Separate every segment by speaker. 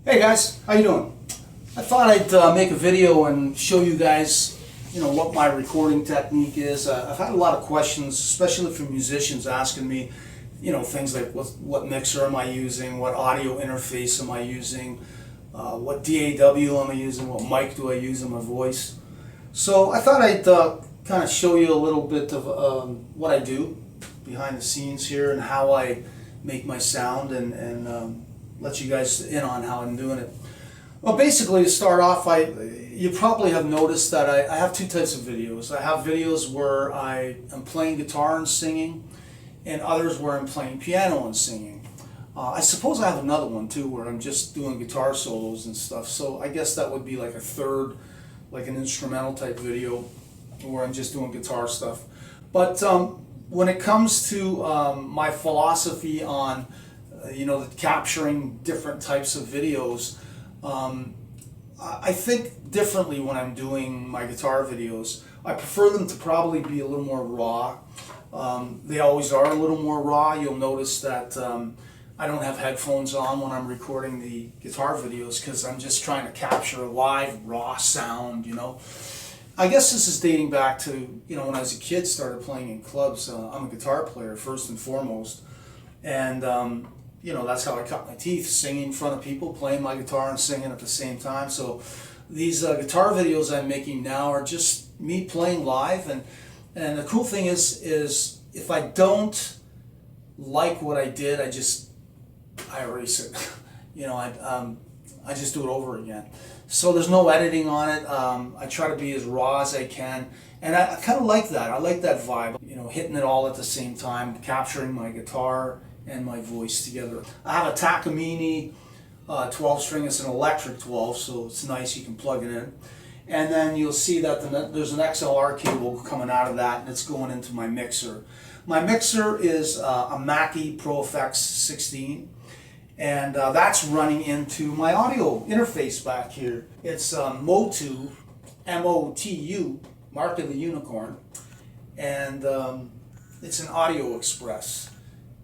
Speaker 1: Hey guys, how you doing? I thought I'd make a video and show you guys, what my recording technique is. I've had a lot of questions, especially from musicians, asking me, things like what mixer am I using, what audio interface am I using, what DAW am I using, what mic do I use in my voice. So I thought I'd kind of show you a little bit of what I do behind the scenes here and how I make my sound and let you guys in on how I'm doing it. Well, basically, to start off, you probably have noticed that I have two types of videos. I have videos where I am playing guitar and singing, and others where I'm playing piano and singing. I suppose I have another one too where I'm just doing guitar solos and stuff, so I guess that would be like a third, like an instrumental type video where I'm just doing guitar stuff. But when it comes to my philosophy on capturing different types of videos, I think differently when I'm doing my guitar videos. I prefer them to probably be a little more raw. They always are a little more raw. You'll notice that I don't have headphones on when I'm recording the guitar videos because I'm just trying to capture a live, raw sound, I guess this is dating back to, when I was a kid, started playing in clubs. I'm a guitar player first and foremost, and that's how I cut my teeth, singing in front of people, playing my guitar and singing at the same time. So these guitar videos I'm making now are just me playing live, and the cool thing is if I don't like what I did, I erase it. I just do it over again. So there's no editing on it. I try to be as raw as I can, and I kind of like that. I like that vibe, hitting it all at the same time, capturing my guitar and my voice together. I have a Takamine 12 string. It's an electric 12, so it's nice. You can plug it in, and then you'll see that there's an XLR cable coming out of that, and it's going into my mixer. My mixer is a Mackie Pro Effects 16, and that's running into my audio interface back here. It's Motu, M-O-T-U, Mark of the Unicorn, and it's an Audio Express.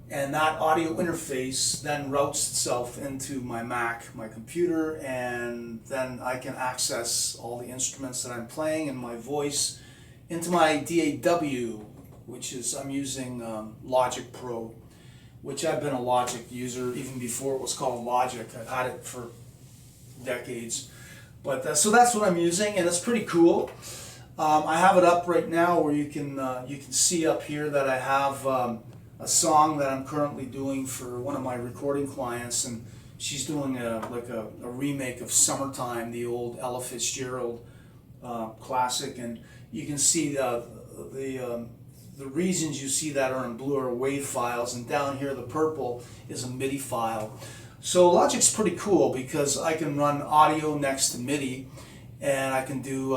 Speaker 1: And that audio interface then routes itself into my Mac, my computer, and then I can access all the instruments that I'm playing and my voice into my DAW, which is, I'm using Logic Pro, which I've been a Logic user even before it was called Logic. I've had it for decades. But so that's what I'm using, and it's pretty cool. I have it up right now where you can see up here that I have a song that I'm currently doing for one of my recording clients, and she's doing a remake of Summertime, the old Ella Fitzgerald classic, and you can see the regions you see that are in blue are WAV files, and down here the purple is a MIDI file. So Logic's pretty cool because I can run audio next to MIDI, and I can do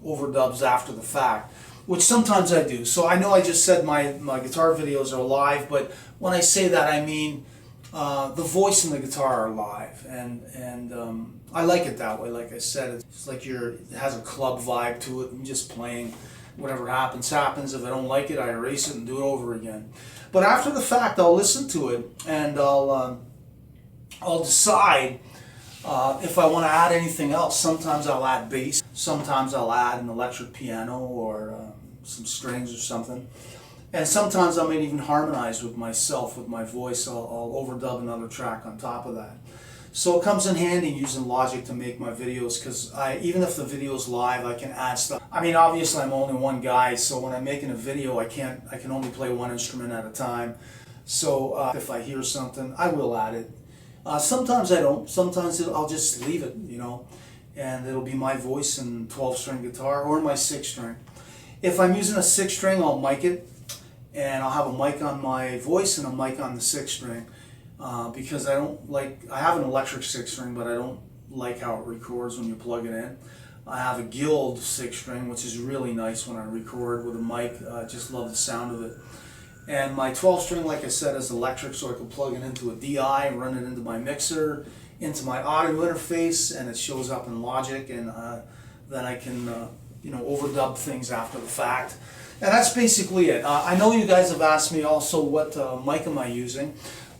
Speaker 1: overdubs after the fact, which sometimes I do. So I know I just said my guitar videos are live, but when I say that, I mean the voice and the guitar are live, and I like it that way. Like I said, it's like it has a club vibe to it. I'm just playing. Whatever happens, happens. If I don't like it, I erase it and do it over again. But after the fact, I'll listen to it, and I'll decide if I want to add anything else. Sometimes I'll add bass, sometimes I'll add an electric piano or some strings or something, and sometimes I might even harmonize with myself, with my voice. I'll overdub another track on top of that. So it comes in handy using Logic to make my videos, because even if the video's live, I can add stuff. I mean, obviously I'm only one guy, so when I'm making a video, I can only play one instrument at a time. So if I hear something, I will add it. Sometimes I don't. Sometimes I'll just leave it, and it'll be my voice and 12-string guitar or my 6-string. If I'm using a 6-string, I'll mic it, and I'll have a mic on my voice and a mic on the 6-string, because I have an electric 6-string, but I don't like how it records when you plug it in. I have a Guild 6-string, which is really nice when I record with a mic. I just love the sound of it. And my 12-string, like I said, is electric, so I can plug it into a DI, run it into my mixer, into my audio interface, and it shows up in Logic, and then I can overdub things after the fact. And that's basically it. I know you guys have asked me also what mic am I using.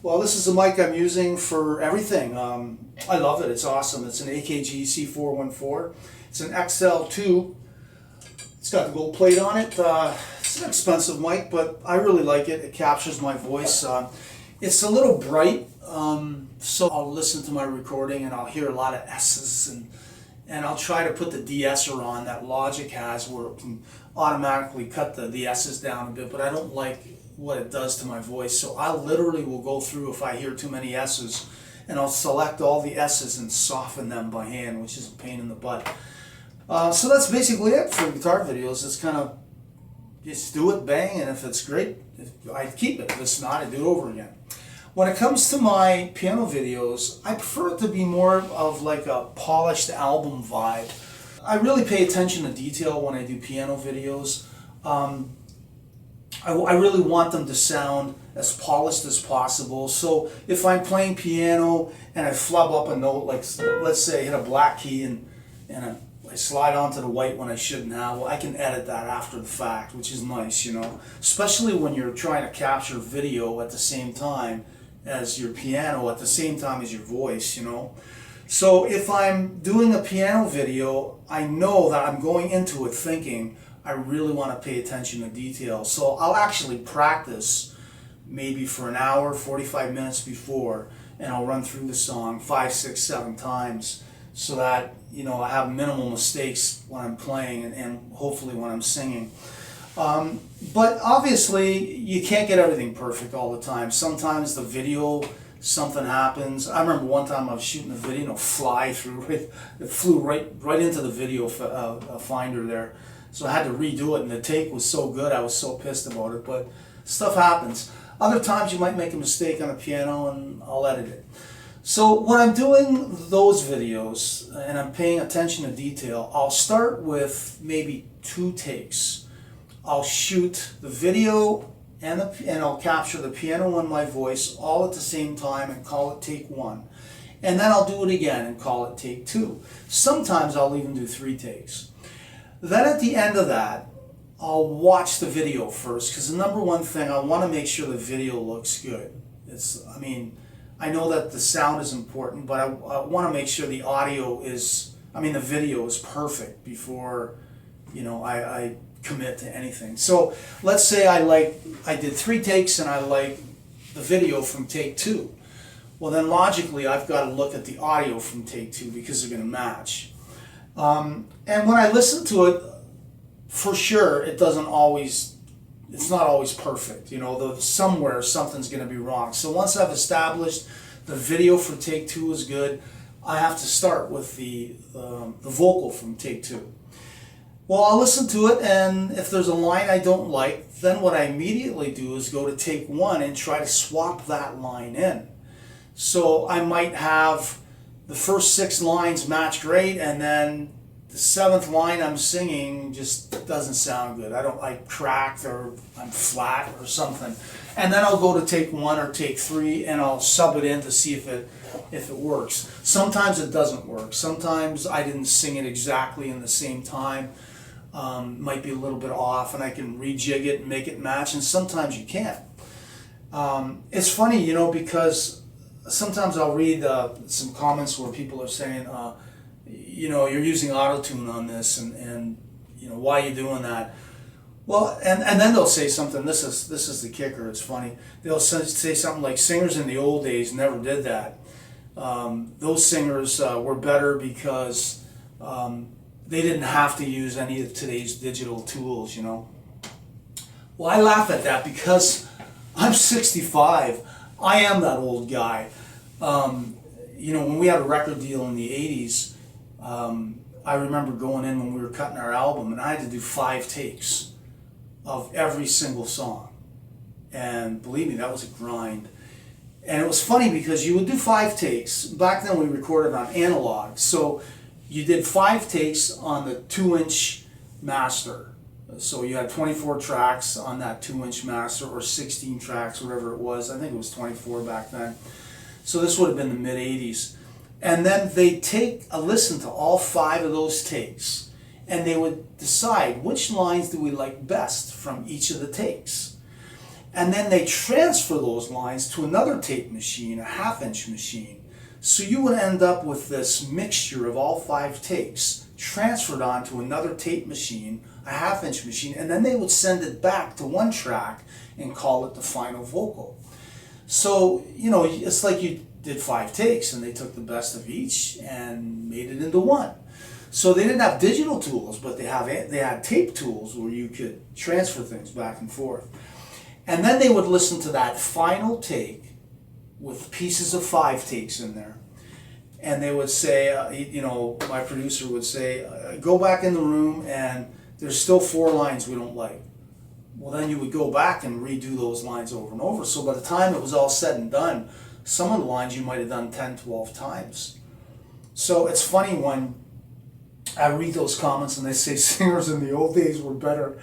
Speaker 1: Well, this is the mic I'm using for everything. I love it. It's awesome. It's an AKG C414. It's an XL2. It's got the gold plate on it. It's an expensive mic, but I really like it. It captures my voice. It's a little bright, so I'll listen to my recording and I'll hear a lot of S's, and I'll try to put the de-esser on that Logic has, where it can automatically cut the S's down a bit, but I don't like what it does to my voice. So I literally will go through, if I hear too many S's, and I'll select all the S's and soften them by hand, which is a pain in the butt. So that's basically it for guitar videos. It's kind of, just do it, bang, and if it's great, I keep it. If it's not, I do it over again. When it comes to my piano videos, I prefer it to be more of like a polished album vibe. I really pay attention to detail when I do piano videos. I really want them to sound as polished as possible. So if I'm playing piano and I flub up a note, like let's say I hit a black key and I slide onto the white when I shouldn't have, well, I can edit that after the fact, which is nice, you know. Especially when you're trying to capture video at the same time as your piano, at the same time as your voice, you know. So if I'm doing a piano video, I know that I'm going into it thinking, I really want to pay attention to detail. So I'll actually practice maybe for an hour, 45 minutes before, and I'll run through the song 5, 6, 7 times so that, you know, I have minimal mistakes when I'm playing and hopefully when I'm singing. But obviously you can't get everything perfect all the time. Sometimes the video, something happens. I remember one time I was shooting a video and it flew right into the video finder there. So I had to redo it, and the take was so good, I was so pissed about it, but stuff happens. Other times you might make a mistake on the piano and I'll edit it. So when I'm doing those videos and I'm paying attention to detail, I'll start with maybe 2 takes. I'll shoot the video and I'll capture the piano and my voice all at the same time and call it take 1. And then I'll do it again and call it take 2. Sometimes I'll even do 3 takes. Then at the end of that, I'll watch the video first, because the number one thing, I want to make sure the video looks good. I know that the sound is important, but I want to make sure the audio is, the video is perfect before, you know, I commit to anything. So let's say I did 3 takes and I like the video from take 2. Well, then logically I've got to look at the audio from take 2 because they're going to match. And when I listen to it, for sure, it's not always perfect. You know, somewhere something's going to be wrong. So once I've established the video for take 2 is good, I have to start with the vocal from take 2. Well, I'll listen to it, and if there's a line I don't like, then what I immediately do is go to take 1 and try to swap that line in. So I might have the first 6 lines match great, and then the 7th line I'm singing just doesn't sound good. I cracked, or I'm flat or something. And then I'll go to take 1 or take 3 and I'll sub it in to see if it works. Sometimes it doesn't work. Sometimes I didn't sing it exactly in the same time. Might be a little bit off, and I can rejig it and make it match, and sometimes you can't. It's funny, you know, because sometimes I'll read some comments where people are saying, you know, you're using auto-tune on this, and you know, why are you doing that? Well, and then they'll say something, this is the kicker, it's funny. They'll say something like, singers in the old days never did that. Those singers were better because they didn't have to use any of today's digital tools, you know. Well, I laugh at that because I'm 65. I am that old guy. You know, when we had a record deal in the 80s, I remember going in when we were cutting our album, and I had to do 5 takes of every single song. And believe me, that was a grind. And it was funny because you would do 5 takes. Back then we recorded on analog, so you did 5 takes on the 2-inch master. So you had 24 tracks on that 2-inch master, or 16 tracks, whatever it was. I think it was 24 back then. So this would have been the mid-80s. And then they'd take a listen to all 5 of those takes, and they would decide which lines do we like best from each of the takes. and then they transfer those lines to another tape machine, a 1/2-inch machine. So you would end up with this mixture of all 5 takes transferred onto another tape machine, a 1/2-inch machine, and then they would send it back to one track and call it the final vocal. So, you know, it's like you did 5 takes and they took the best of each and made it into one. So they didn't have digital tools, but they had tape tools where you could transfer things back and forth. And then they would listen to that final take with pieces of 5 takes in there. And they would say, you know, my producer would say, go back in the room and there's still 4 lines we don't like. Well, then you would go back and redo those lines over and over. So by the time it was all said and done, some of the lines you might have done 10, 12 times. So it's funny when I read those comments and they say singers in the old days were better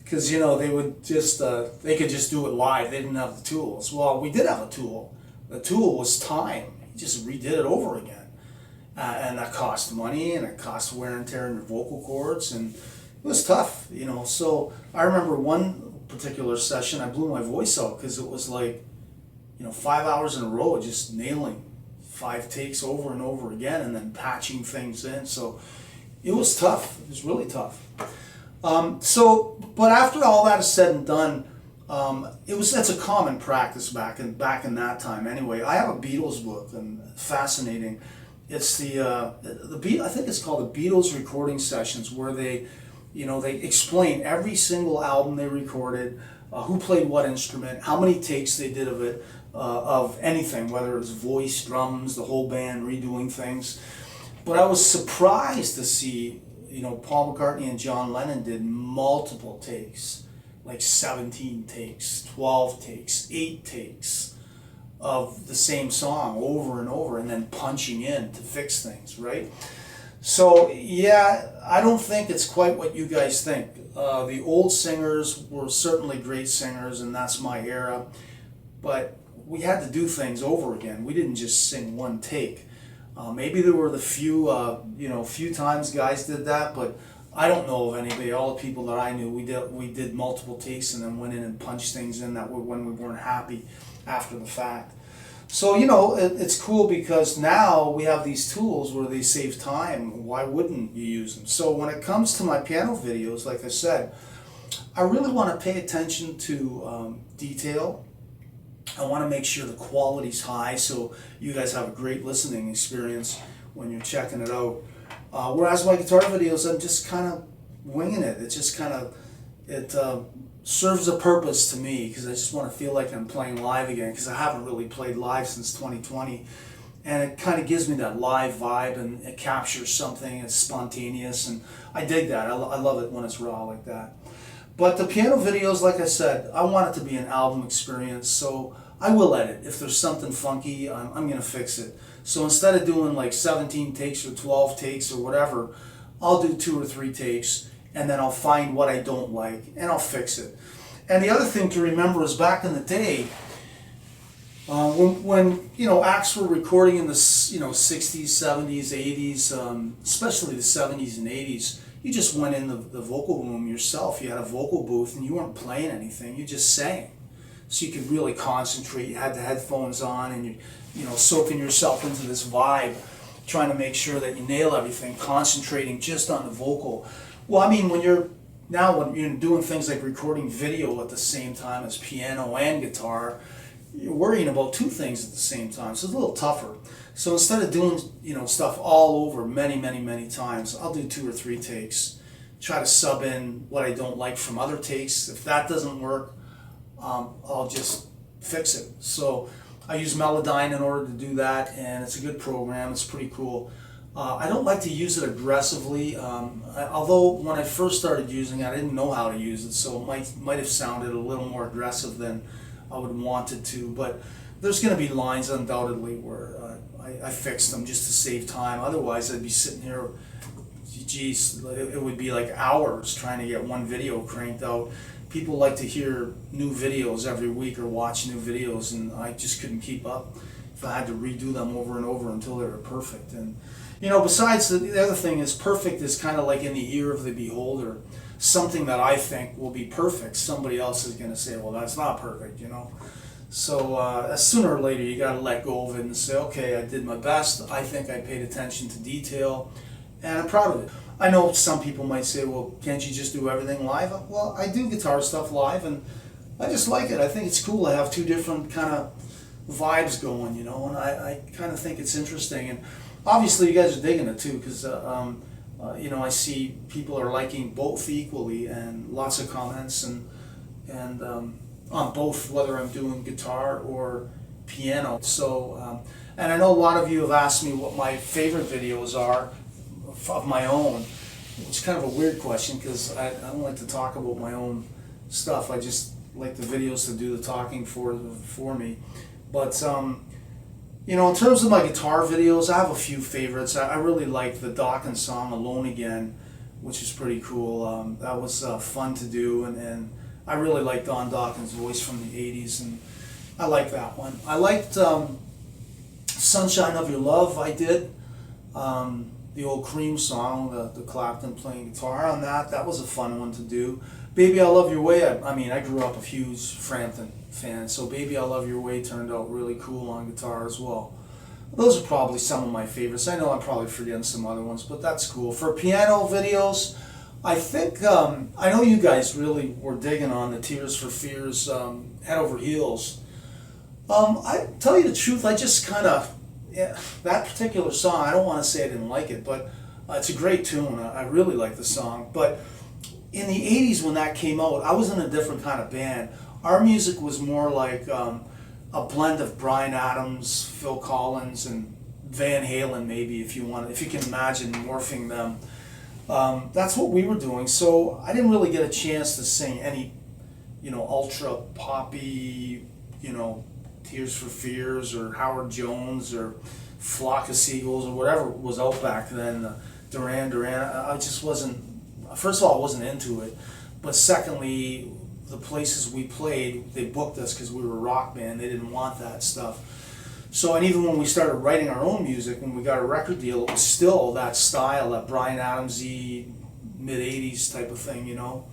Speaker 1: because, you know, they would just, they could just do it live. They didn't have the tools. Well, we did have a tool. The tool was time. You just redid it over again. And that cost money and it cost wear and tear in your vocal cords, and it was tough, you know. So I remember one particular session I blew my voice out because it was like, you know, 5 hours in a row just nailing 5 takes over and over again and then patching things in. So it was tough. It was really tough. But after all that is said and done, that's a common practice back in that time. Anyway, I have a Beatles book, and fascinating. It's I think it's called the Beatles recording sessions, where they explain every single album they recorded, who played what instrument, how many takes they did of it, of anything, whether it was voice, drums, the whole band redoing things. But I was surprised to see, you know, Paul McCartney and John Lennon did multiple takes, like 17 takes, 12 takes, 8 takes of the same song over and over, and then punching in to fix things, right? So yeah, I don't think it's quite what you guys think. The old singers were certainly great singers, and that's my era, but we had to do things over again. We didn't just sing one take. Maybe there were the few times guys did that, but I don't know of anybody. All the people that I knew, we did multiple takes and then went in and punched things in that when we weren't happy after the fact. So, you know, it's cool because now we have these tools where they save time. Why wouldn't you use them? So when it comes to my piano videos, like I said, I really want to pay attention to detail. I want to make sure the quality's high so you guys have a great listening experience when you're checking it out. Whereas my guitar videos, I'm just kind of winging it. It just kind of, serves a purpose to me because I just want to feel like I'm playing live again, because I haven't really played live since 2020. And it kind of gives me that live vibe, and it captures something, it's spontaneous, and I dig that. I love it when it's raw like that. But the piano videos, like I said, I want it to be an album experience, so I will edit. If there's something funky, I'm going to fix it. So instead of doing like 17 takes or 12 takes or whatever, I'll do 2 or 3 takes, and then I'll find what I don't like, and I'll fix it. And the other thing to remember is back in the day, when you know, acts were recording in the 60s, 70s, 80s, especially the 70s and 80s, you just went in the vocal room yourself. You had a vocal booth, and you weren't playing anything. You just sang, so you could really concentrate. You had the headphones on, and you know, soaking yourself into this vibe, trying to make sure that you nail everything, concentrating just on the vocal. Well, I mean, when you're doing things like recording video at the same time as piano and guitar, you're worrying about 2 things at the same time, so it's a little tougher. So instead of doing, you know, stuff all over many times, I'll do 2 or 3 takes, try to sub in what I don't like from other takes. If that doesn't work, I'll just fix it. So I use Melodyne in order to do that, and it's a good program. It's pretty cool. I don't like to use it aggressively, although when I first started using it, I didn't know how to use it, so it might have sounded a little more aggressive than I would want it to. But there's going to be lines undoubtedly where I fixed them just to save time. Otherwise, I'd be sitting here, geez, it would be like hours trying to get one video cranked out. People like to hear new videos every week or watch new videos, and I just couldn't keep up if I had to redo them over and over until they were perfect. And you know, besides, the other thing is, perfect is kind of like in the ear of the beholder. something that I think will be perfect, somebody else is going to say, well, that's not perfect, you know. So sooner or later, you got to let go of it and say, okay, I did my best. I think I paid attention to detail, and I'm proud of it. I know some people might say, well, can't you just do everything live? Well, I do guitar stuff live, and I just like it. I think it's cool. I have two different kind of vibes going, you know, and I kind of think it's interesting. And obviously, you guys are digging it too, because you know, I see people are liking both equally, and lots of comments and on both, whether I'm doing guitar or piano. So, and I know a lot of you have asked me what my favorite videos are of my own. It's kind of a weird question because I don't like to talk about my own stuff. I just like the videos to do the talking for me. But you know, in terms of my guitar videos, I have a few favorites. I really like the Dawkins song "Alone Again," which is pretty cool. That was fun to do, and I really like Don Dawkins' voice from the '80s, and I like that one. I liked "Sunshine of Your Love." I did. The old Cream song, the Clapton playing guitar on that. That was a fun one to do. "Baby I Love Your Way," I mean, I grew up a huge Frampton fan, so "Baby I Love Your Way" turned out really cool on guitar as well. Those are probably some of my favorites. I know I'm probably forgetting some other ones, but that's cool. For piano videos, I think, I know you guys really were digging on the Tears for Fears Head Over Heels. I tell you the truth, I just kind of, yeah, that particular song, I don't want to say I didn't like it, but it's a great tune. I really like the song. But in the 80s when that came out, I was in a different kind of band. Our music was more like a blend of Bryan Adams, Phil Collins, and Van Halen, maybe, if you can imagine morphing them. That's what we were doing. So I didn't really get a chance to sing any, you know, ultra poppy, you know, Tears for Fears or Howard Jones or Flock of Seagulls or whatever was out back then. Duran Duran. I just wasn't. First of all, I wasn't into it, but secondly, the places we played, they booked us because we were a rock band. They didn't want that stuff. So, and even when we started writing our own music, when we got a record deal, it was still that style, that Bryan Adams-y mid-'80s type of thing, you know.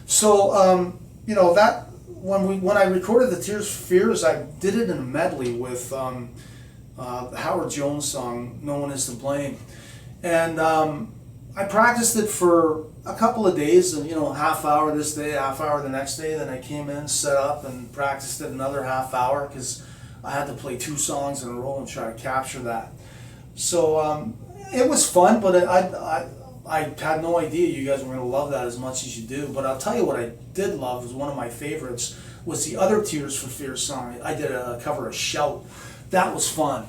Speaker 1: So, you know, that when I recorded the Tears for Fears, I did it in a medley with the Howard Jones song, "No One Is to Blame," and I practiced it for a couple of days, and, you know, half hour this day, half hour the next day. Then I came in, set up, and practiced it another half hour because I had to play 2 songs in a row and try to capture that. So it was fun, but I had no idea you guys were going to love that as much as you do. But I'll tell you what I did love, was one of my favorites, was the other Tears for Fears song. I did a cover of "Shout." That was fun.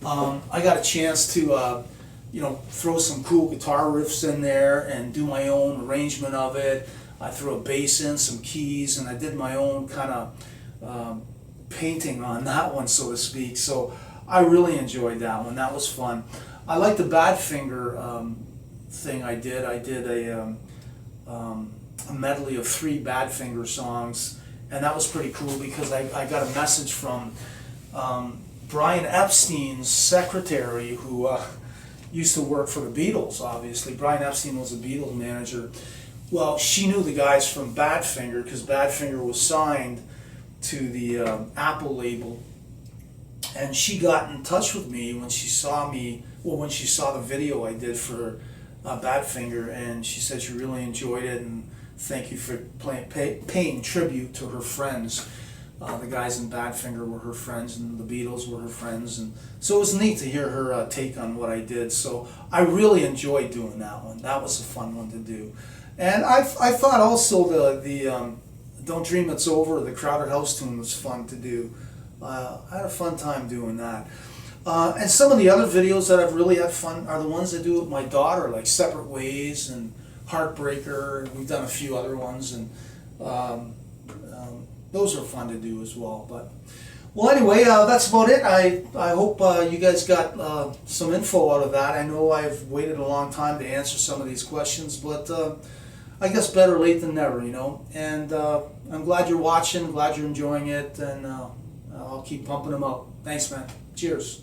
Speaker 1: I got a chance to you know, throw some cool guitar riffs in there and do my own arrangement of it. I threw a bass in, some keys, and I did my own kind of painting on that one, so to speak. So I really enjoyed that one. That was fun. I like the Badfinger thing I did. I did a medley of 3 Badfinger songs, and that was pretty cool because I got a message from Brian Epstein's secretary, who used to work for the Beatles, obviously. Brian Epstein was a Beatles manager. Well, she knew the guys from Badfinger because Badfinger was signed to the Apple label, and she got in touch with me when she saw me, well, when she saw the video I did for Badfinger, and she said she really enjoyed it, and thank you for paying tribute to her friends. The guys in Badfinger were her friends, and the Beatles were her friends, and so it was neat to hear her take on what I did. So I really enjoyed doing that one. That was a fun one to do, and I thought also the "Don't Dream It's Over," the Crowded House tune, was fun to do. I had a fun time doing that. And some of the other videos that I've really had fun are the ones I do with my daughter, like "Separate Ways" and "Heartbreaker." We've done a few other ones, and those are fun to do as well. But well, anyway, that's about it. I hope you guys got some info out of that. I know I've waited a long time to answer some of these questions, but I guess better late than never, you know. And I'm glad you're watching, glad you're enjoying it, and I'll keep pumping them out. Thanks, man. Cheers.